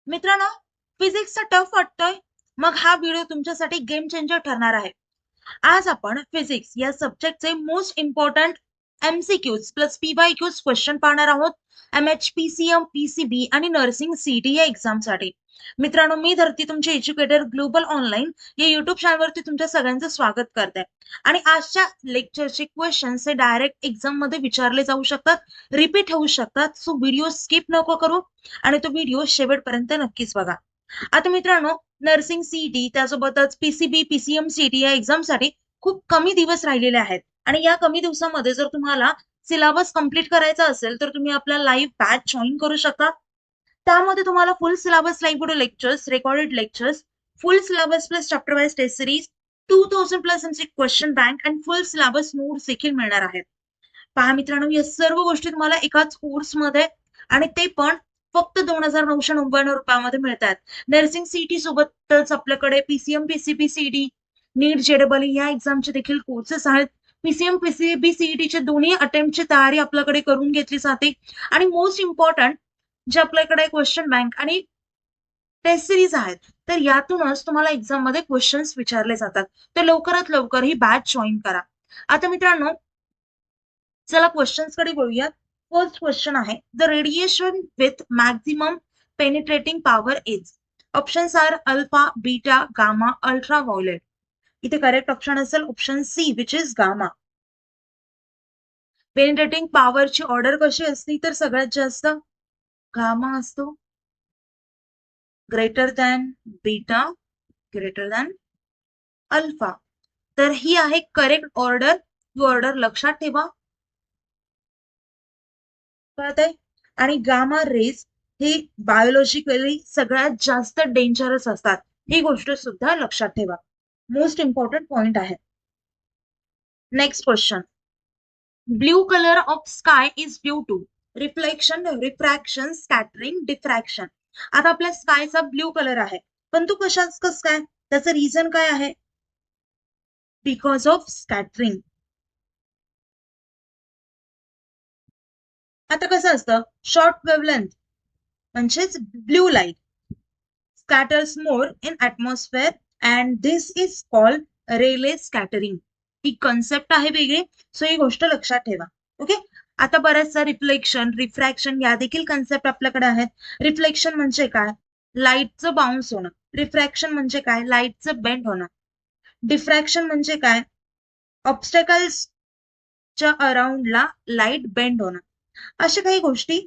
मित्रांनो, फिजिक्सचा टफ वाटतोय? मग हा व्हिडिओ तुमच्यासाठी गेम चेंजर ठरणार आहे. आज आपण फिजिक्स या सब्जेक्टचे most important MCQs plus PYQs question पाहणार आहोत. MHPCM, PCB आणि नर्सिंग सीटी या एक्झामसाठी. मित्रांनो, मी धरती तुमचे एज्युकेटर ग्लोबल ऑनलाईन या युट्यूब चॅनलवरती तुमच्या सगळ्यांचं स्वागत करते. आणि आजच्या लेक्चरचे क्वेश्चन्स हे डायरेक्ट एक्झाम मध्ये विचारले जाऊ शकतात, रिपीट होऊ शकतात. सो व्हिडिओ स्किप नको करू आणि तो व्हिडिओ शेवटपर्यंत नक्कीच बघा. आता मित्रांनो, नर्सिंग सीईटी त्यासोबतच PCB, PCM सीईटी या एक्झामसाठी खूप कमी दिवस राहिलेले आहेत. आणि या कमी दिवसामध्ये जर तुम्हाला सिलेबस कंप्लीट करायचा असेल तर तुम्ही आपला लाईव्ह बॅच जॉईन करू शकता. त्यामध्ये तुम्हाला full syllabus live video lectures, recorded lectures, full syllabus plus chapter wise test series, 2000 plus MC question bank आणि फुल सिलेबस नोट्स देखील मिळणार आहेत. पहा मित्रांनो, या सर्व गोष्टी तुम्हाला एकाच कोर्समध्ये आणि ते पण फक्त 2,999 रुपयामध्ये मिळतात. नर्सिंग सीटी सोबतच आपल्याकडे PCM, PCB, सीडी, नीट, JEE या एक्झामचे देखील कोर्सेस आहेत. PCM, PCB, सीईटीचे दोन्ही अटेम्प्टची तयारी आपल्याकडे करून घेतली जाते. आणि मोस्ट इम्पॉर्टंट जे आपल्याकडे क्वेश्चन बँक आणि टेस्ट सिरीज आहेत, तर यातूनच तुम्हाला एक्झाम मध्ये क्वेश्चन्स विचारले जातात. तर लवकरात लवकर ही बॅच जॉईन करा. आता मित्रांनो, चला क्वेश्चन्स कडे बोलूया. फर्स्ट क्वेश्चन आहे, the radiation with maximum penetrating power is. Options are alpha, beta, gamma, ultra violet. इथे करेक्ट ऑप्शन असेल option C, which is gamma. Penetrating पॉवरची ऑर्डर कशी असते, तर सगळ्यात जास्त गामा असतो, greater than beta, greater than alpha. तर ही आहे करेक्ट ऑर्डर. ही ऑर्डर लक्षात ठेवा. कळत आहे. आणि गामा रेज ही बायोलॉजिकली सगळ्यात जास्त डेंजरस असतात, ही गोष्ट सुद्धा लक्षात ठेवा. मोस्ट इम्पॉर्टंट पॉइंट आहे. Next question, blue colour of sky is due to reflection, refraction, scattering, diffraction. आता आपल्या स्कायचा ब्ल्यू कलर आहे, पण तो कशाच कस काय, त्याचं रिझन काय आहे? Because of scattering. आता कसं असतं, शॉर्ट वेवलेंथ म्हणजेच blue light scatters more in atmosphere and this is called Rayleigh scattering. He concept आहे वेगळी, सो ही गोष्ट लक्षात ठेवा. ओके. आता बऱ्याचसा रिफ्लेक्शन, रिफ्रॅक्शन या देखील कन्सेप्ट आपल्याकडे आहेत. रिफ्लेक्शन म्हणजे काय? लाईटचं बाउन्स होणं. रिफ्रॅक्शन म्हणजे काय? लाईटचं बेंड होणं. डिफ्रॅक्शन म्हणजे काय? ऑब्स्टॅकल्सच्या अराउंडला लाईट बेंड होणं. अशा काही गोष्टी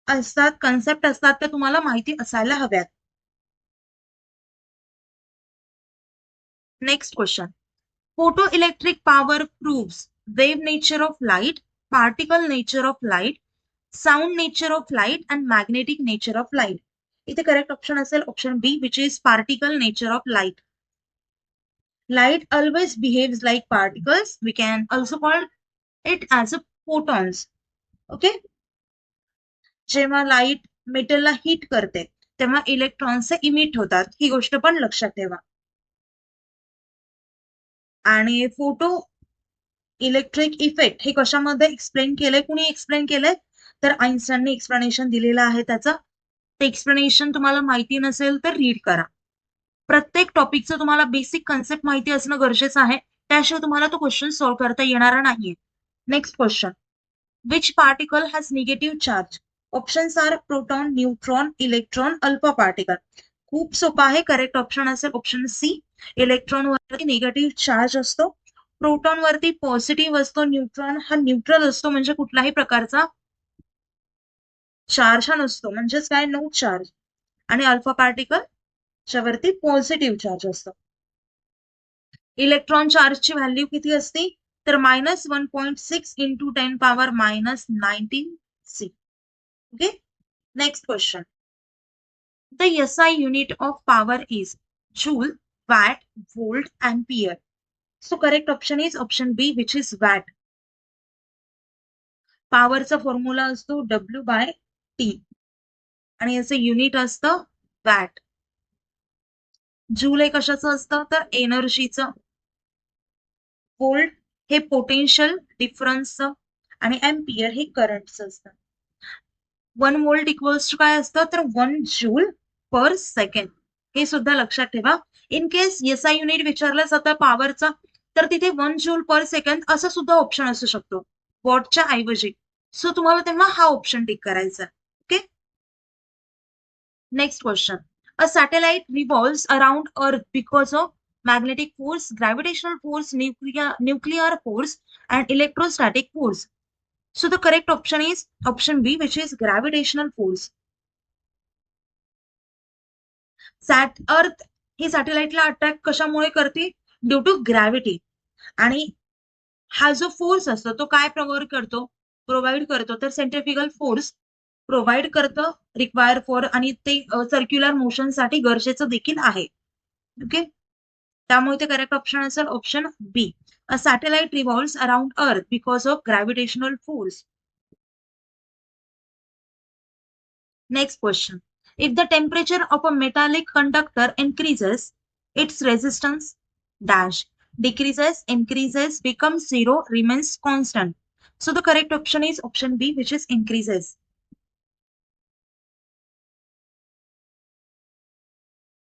असतात, कन्सेप्ट असतात, त्या तुम्हाला माहिती असायला हव्यात. Next question, photoelectric power proves wave nature of light, particle nature of light, sound nature of light and magnetic nature of light. इथे करेक्ट ऑप्शन असेल option B, which is particle nature of light. Light always behaves like particles. We can also call it as a photons. Okay. जेव्हा light मेटलला hit करते तेव्हा electrons emit होतात, ही गोष्ट पण लक्षात ठेवा. आणि फोटो इलेक्ट्रिक इफेक्ट हे कशामध्ये एक्सप्लेन केलंय, कुणी एक्सप्लेन केलंय, तर आइन्स्टाईनने एक्सप्लेनेशन दिलेलं आहे त्याचं. ते एक्सप्लेनेशन तुम्हाला माहिती नसेल तर रीड करा. प्रत्येक टॉपिकचं तुम्हाला बेसिक कन्सेप्ट माहिती असणं गरजेचं आहे, त्याशिवाय तुम्हाला तो क्वेश्चन सॉल्व्ह करता येणार नाहीये. Next question, which particle has negative charge. Options are proton, neutron, electron, alpha particle. खूप सोपा आहे. करेक्ट ऑप्शन असेल ऑप्शन सी, इलेक्ट्रॉन वरती निगेटिव्ह चार्ज असतो, प्रोटॉन वरती पॉझिटिव्ह असतो, न्यूट्रॉन हा न्यूट्रल असतो म्हणजे कुठल्याही प्रकारचा चार्ज हा नसतो, म्हणजेच काय, नो चार्ज. आणि अल्फा पार्टिकल च्या वरती पॉझिटिव्ह चार्ज असतो. इलेक्ट्रॉन चार्जची व्हॅल्यू किती असते, तर -1.6 into 10⁻⁻19 C. Okay. Next question, the SI unit of power is joule, watt, volt, ampere. So correct option is option B, which is watt. पॉवरचा formula असतो W/T आणि याचं युनिट असतं वॅट. जूल हे कशाचं असतं, तर एनर्जीचं. व्होल्ट हे पोटेन्शियल डिफरन्सचं आणि एम्पियर हे करंटचं असतं. 1 व्होल्ट इक्वल्स टू काय असतं तर 1 जूल पर सेकंड. हे सुद्धा लक्षात ठेवा. इन केस एसआय युनिट विचारलं जातं पॉवरचा, तर तिथे 1 जूल पर सेकंड असं सुद्धा ऑप्शन असू शकतो वॉटच्या ऐवजी. सो तुम्हाला तेव्हा हा ऑप्शन टिक करायचा. Okay. Next question. A satellite revolves around Earth because of magnetic force, gravitational force, nuclear force, and electrostatic force. So the correct option is option B, which is gravitational force. अर्थ ही सॅटेलाइटला attack कशामुळे करते? Due to gravity. आणि हा जो force असतो तो काय provide करतो तर सेंट्रिफ्युगल फोर्स प्रोव्हाइड करतं रिक्वायर फॉर, आणि ते सर्क्युलर मोशन साठी गरजेचं देखील आहे. ओके. त्यामुळे ते करेक्ट ऑप्शन असेल option B. A satellite revolves around earth because of gravitational force. Next question. If the temperature of a metallic conductor increases, its resistance dash decreases, increases, becomes zero, remains constant. So the correct option is option B, which is increases.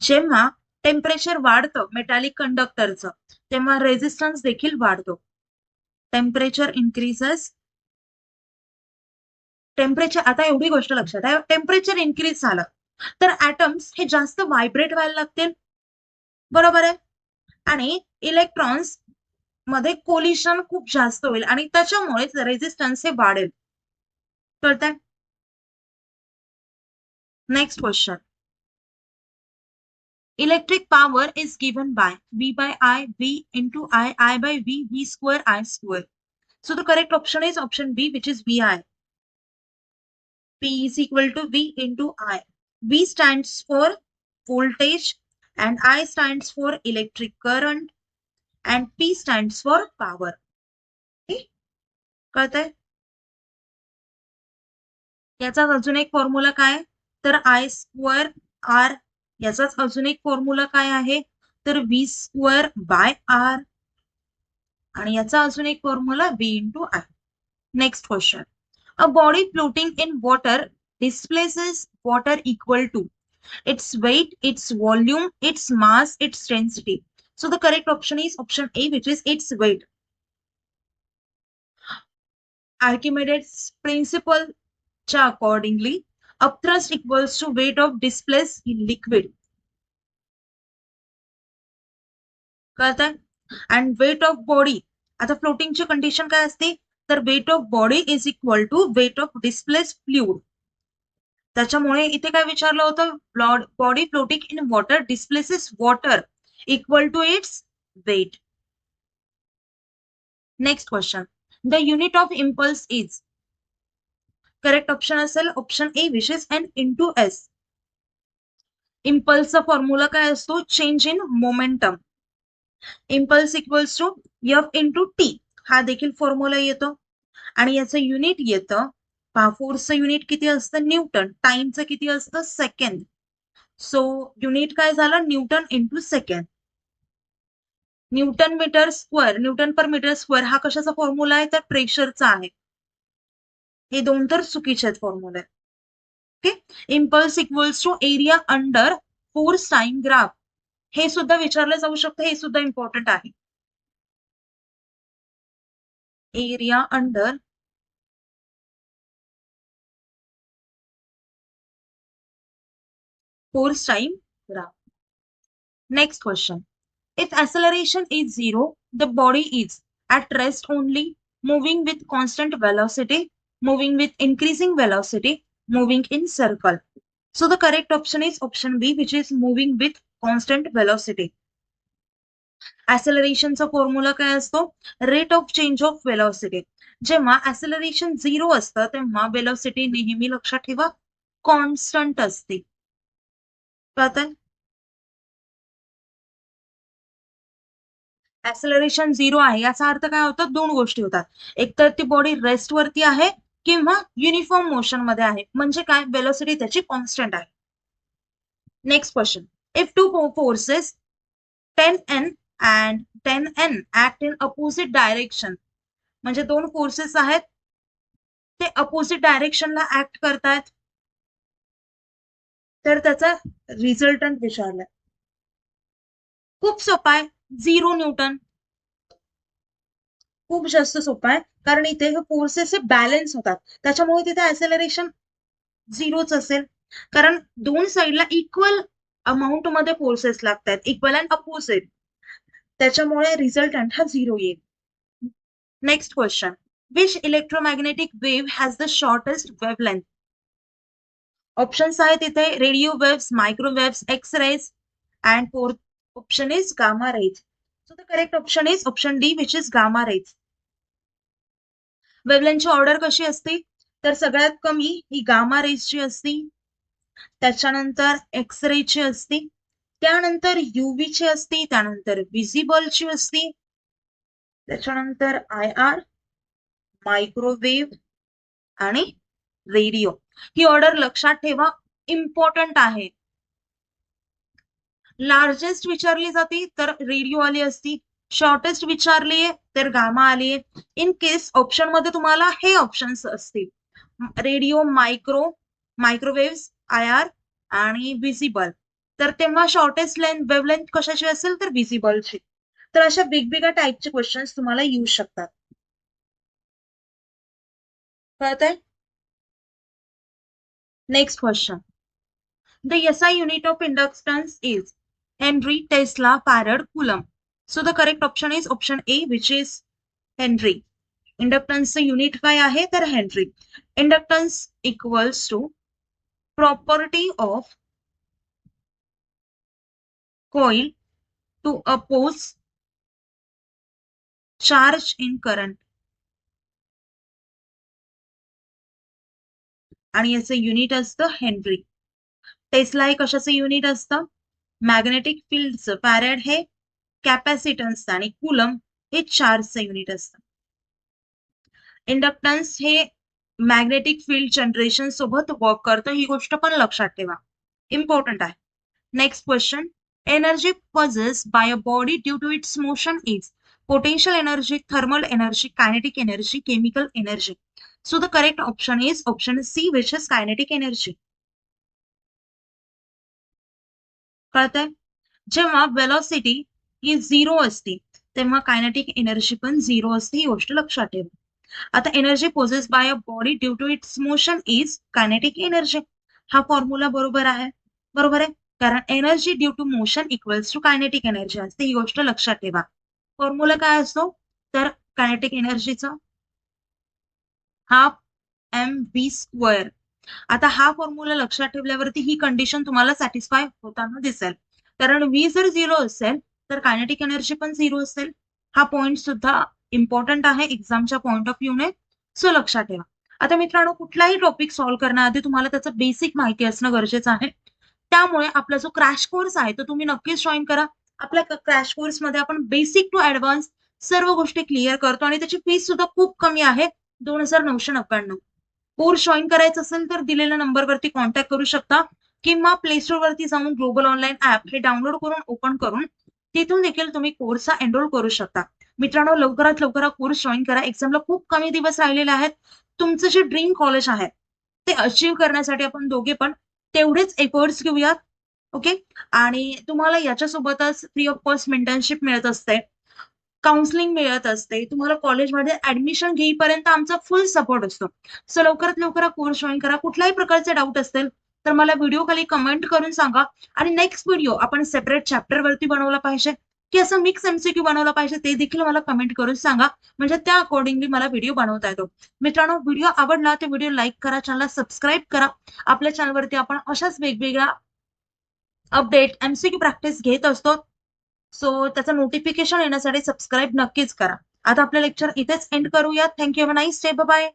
जेव्हा temperature वाढतं metallic कंडक्टरचं तेव्हा resistance देखील वाढतो. Temperature increases, temperature, आता एवढी गोष्ट लक्षात आहे, टेम्परेचर इन्क्रीज झालं तर ऍटम्स हे जास्त व्हायब्रेट व्हायला लागतील. बरोबर आहे. आणि इलेक्ट्रॉन्स मध्ये कोलिशन खूप जास्त होईल आणि त्याच्यामुळेच रेझिस्टन्स हे वाढेल. कळतंय? Next question. Electric power is given by V by I, V into I by V, V square, I square. So the correct option is option B, which is VI. P is equal to V into I. V stands for voltage and I stands for electric current and P stands for power. Okay? कळतंय? याचाच अजून एक formula काय तर I square R. याचाच अजून एक formula काय आहे तर V स्क्वेअर बाय R. आणि याचा अजून एक formula V into I. Next question. A body floating in water displaces water equal to its weight, its volume, its mass, its density. So the correct option is option A, which is its weight. Archimedes principle च्या accordingly, upthrust equals to weight of displaced liquid. कळतंय? And weight of body, आता फ्लोटिंगची condition काय असते तर weight of body is equal to weight of displace fluid. त्याच्यामुळे इथे काय विचारलं होतं body floating in water displaces water equal to its weight. Next question. The unit of impulse is, correct option असेल option A, which is N into S. इम्पल्सचा formula काय असतो change in momentum. Impulse equals to F into T, हा देखील formula येतो. आणि याचं unit येतं, फोर्सचं युनिट किती असतं न्यूटन, टाइमचं किती असतं सेकंड. सो युनिट काय झालं newton into second. Newton metre square, newton per metre square हा कशाचा फॉर्म्युला आहे तर प्रेशरचा आहे. हे दोन तर चुकीचे आहेत फॉर्म्युले. Okay. Impulse equals to area under force time graph, हे सुद्धा विचारलं जाऊ शकतं, हे सुद्धा इम्पॉर्टंट आहे. Area under force time graph. Next question. If acceleration is zero, the body is at rest only, moving with constant velocity, moving with increasing velocity, moving in circle. So the correct option is option B, which is moving with constant velocity. ऍसेलरेशनचा formula काय असतो rate of change of velocity. जेव्हा acceleration 0 असतं तेव्हा velocity नेहमी लक्षात ठेवा constant असते. कळतंय? ऍक्सेलरेशन 0 आहे याचा अर्थ काय होतं दोन गोष्टी होतात. एक तर ती बॉडी रेस्ट वरती आहे किंवा युनिफॉर्म मोशन मध्ये आहे, म्हणजे काय वेलोसिटी त्याची कॉन्स्टंट आहे. Next question. If two forces 10N and 10N act in opposite direction, म्हणजे दोन फोर्सेस आहेत ते अपोजिट डायरेक्शनला ऍक्ट करतायत, तर त्याचा रिझल्टंट विचारलाय. खूप सोपा आहे, 0 न्यूटन. खूप जास्त सोपं आहे, कारण इथे हे फोर्सेस हे बॅलन्स होतात, त्याच्यामुळे तिथे ऍक्सेलरेशन 0च असेल, कारण दोन साईडला इक्वल अमाऊंट मध्ये फोर्सेस लागतात, इक्वल अँड अपोजिट, त्याच्यामुळे रिझल्टंट हा 0 येईल. Next question, which electromagnetic wave has the shortest wavelength? Options आहेत इथे, radio waves, microwaves, X rays, and fourth option is gamma rays. So the correct option is option D, which is gamma rays. वेव्हलेंथची order कशी असते, तर सगळ्यात कमी ही gamma रेजची असते, त्याच्यानंतर एक्स रेची असते, त्यानंतर यूव्हीची असते, त्यानंतर विजिबलची असते, त्याच्यानंतर IR, मायक्रोवेव्ह आणि रेडिओ. ही ऑर्डर लक्षात ठेवा, इम्पॉर्टंट आहे. लार्जेस्ट विचारली जाते तर रेडिओ आली असती, शॉर्टेस्ट विचारली आहे तर गामा आली आहे. इन केस ऑप्शन मध्ये तुम्हाला हे ऑप्शन्स असतील, रेडिओ, मायक्रोवेव्ह, IR आणि विजिबल, तर तेव्हा शॉर्टेस्ट वेव्हलेंथ कशाची असेल तर विजिबलची. तर अशा वेगवेगळ्या टाईपचे क्वेश्चन्स तुम्हाला येऊ शकतात. कळतंय? Next question, the SI unit of inductance is Henry, Tesla, Farad, Coulomb. So the correct option is option A, which is Henry. Inductance unit काय आहे तर Henry. Inductance equals to property of coil to oppose charge in current. आणि याचं unit असतं Henry. Tesla हे कशाचं unit असतं, magnetic फील्डचं, farad हे कॅपॅसिटन्सचं आणि कुलम हे चार्जचं युनिट असतं. इंडक्टन्स हे मॅग्नेटिक फील्ड जनरेशन सोबत वर्क करतं, ही गोष्ट पण लक्षात ठेवा, इम्पॉर्टंट आहे. Next question, energy possess by a body due to its motion is potential energy, thermal energy, kinetic energy, chemical energy. So the correct option is option C, which is kinetic energy. कळतंय? जेव्हा velocity ही 0 असते तेव्हा kinetic energy पण 0 असते, ही गोष्ट लक्षात ठेवा. आता energy possess by a body due to its motion is kinetic energy, हा फॉर्म्युला बरोबर आहे. बरोबर आहे, कारण energy due to motion equals to kinetic energy असते, ही गोष्ट लक्षात ठेवा. फॉर्म्युला काय असतो तर कायनेटिक एनर्जीचा ½ mv². आता हा फॉर्म्युला लक्षात ठेवल्यावरती ही कंडिशन तुम्हाला सॅटिस्फाय होताना दिसेल, कारण V जर 0 असेल तर कायनेटिक एनर्जी पण 0 असेल. हा पॉइंट सुद्धा इम्पॉर्टंट आहे एक्झामच्या पॉइंट ऑफ व्ह्यूने, सो लक्षात ठेवा. आता मित्रांनो, कुठलाही टॉपिक सॉल्व्ह करण्याआधी तुम्हाला त्याचं बेसिक माहिती असणं गरजेचं आहे, त्यामुळे आपला जो क्रॅश कोर्स आहे तो तुम्ही नक्कीच जॉईन करा. आपल्या क्रॅश कोर्समध्ये आपण बेसिक टू ऍडव्हान्स सर्व गोष्टी क्लिअर करतो आणि त्याची फीस सुद्धा खूप कमी आहे, 2999. कोर्स जॉईन करायचा असेल तर दिलेल्या नंबरवरती कॉन्टॅक्ट करू शकता, किंवा प्ले स्टोर वरती जाऊन ग्लोबल ऑनलाईन ऍप हे डाउनलोड करून ओपन करून तिथून देखील तुम्ही कोर्सचा एनरोल करू शकता. मित्रांनो, लवकरात लवकर कोर्स जॉईन करा, एक्झामला खूप कमी दिवस राहिलेले आहेत. तुमचं जे ड्रीम कॉलेज आहे ते अचीव्ह करण्यासाठी आपण दोघे पण तेवढेच एफर्ट्स घेऊयात. ओके, आणि तुम्हाला याच्यासोबतच फ्री ऑफ कॉस्ट मेंटरशिप मिळत असते, काउन्सिलिंग मिळत असते, तुम्हाला कॉलेजमध्ये ऍडमिशन घेईपर्यंत आमचा फुल सपोर्ट असतो. सो लवकरात लवकर कोर्स जॉईन करा. कुठल्याही प्रकारचे डाऊट असतील तर मला व्हिडिओ खाली कमेंट करून सांगा, आणि नेक्स्ट व्हिडिओ आपण सेपरेट चॅप्टर वरती बनवला पाहिजे की असं मिक्स MCQ बनवला पाहिजे ते देखील मला कमेंट करून सांगा, म्हणजे त्या अकॉर्डिंगली मला व्हिडिओ बनवता येतो. मित्रांनो, व्हिडिओ आवडला तर व्हिडिओ लाईक करा, चॅनलला सबस्क्राईब करा. आपल्या चॅनलवरती आपण अशाच वेगवेगळ्या अपडेट MCQ प्रॅक्टिस घेत असतो, सो त्याचं नोटिफिकेशन येण्यासाठी सबस्क्राईब नक्कीच करा. आता आपलं लेक्चर इथेच एंड करूया. Thank you, have a nice day, bye bye.